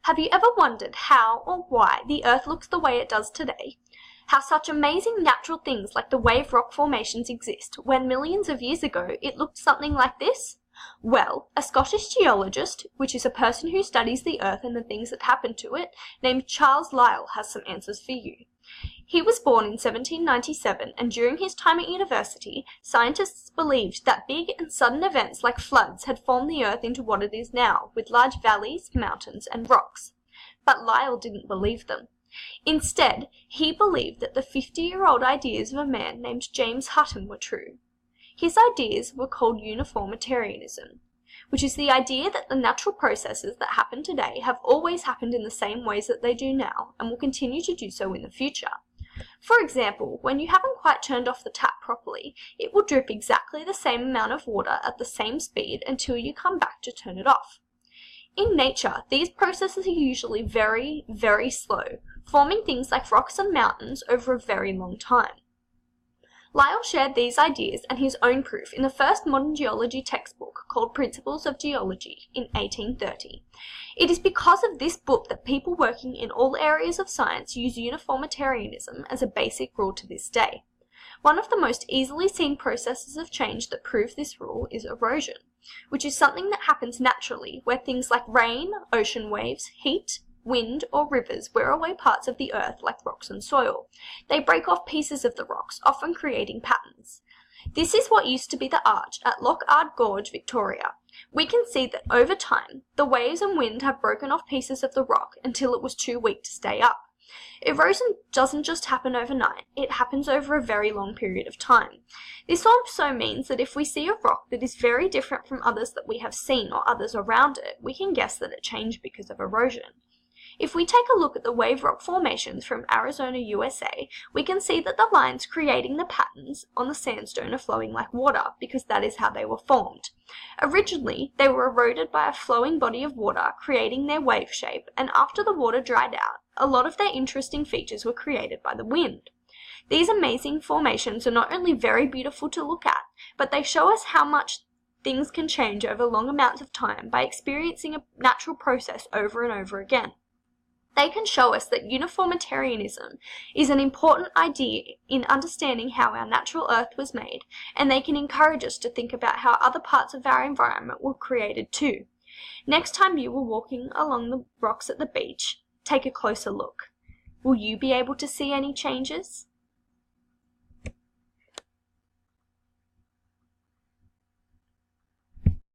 Have you ever wondered how or why the Earth looks the way it does today? How such amazing natural things like the wave rock formations exist when millions of years ago it looked something like this? Well, a Scottish geologist, which is a person who studies the Earth and the things that happen to it, named Charles Lyell has some answers for you. He was born in 1797, and during his time at university, scientists believed that big and sudden events like floods had formed the Earth into what it is now, with large valleys, mountains, and rocks. But Lyell didn't believe them. Instead, he believed that the 50-year-old ideas of a man named James Hutton were true. His ideas were called uniformitarianism, which is the idea that the natural processes that happen today have always happened in the same ways that they do now and will continue to do so in the future. For example, when you haven't quite turned off the tap properly, it will drip exactly the same amount of water at the same speed until you come back to turn it off. In nature, these processes are usually very, very slow, forming things like rocks and mountains over a very long time. Lyell shared these ideas and his own proof in the first modern geology textbook called Principles of Geology in 1830. It is because of this book that people working in all areas of science use uniformitarianism as a basic rule to this day. One of the most easily seen processes of change that prove this rule is erosion, which is something that happens naturally where things like rain, ocean waves, heat, wind, or rivers wear away parts of the earth like rocks and soil. They break off pieces of the rocks, often creating patterns. This is what used to be the arch at Lockard Gorge, Victoria. We can see that over time, the waves and wind have broken off pieces of the rock until it was too weak to stay up. Erosion doesn't just happen overnight, it happens over a very long period of time. This also means that if we see a rock that is very different from others that we have seen or others around it, we can guess that it changed because of erosion. If we take a look at the wave rock formations from Arizona, USA, we can see that the lines creating the patterns on the sandstone are flowing like water because that is how they were formed. Originally, they were eroded by a flowing body of water, creating their wave shape, and after the water dried out, a lot of their interesting features were created by the wind. These amazing formations are not only very beautiful to look at, but they show us how much things can change over long amounts of time by experiencing a natural process over and over again. They can show us that uniformitarianism is an important idea in understanding how our natural Earth was made, and they can encourage us to think about how other parts of our environment were created too. Next time you are walking along the rocks at the beach, take a closer look. Will you be able to see any changes?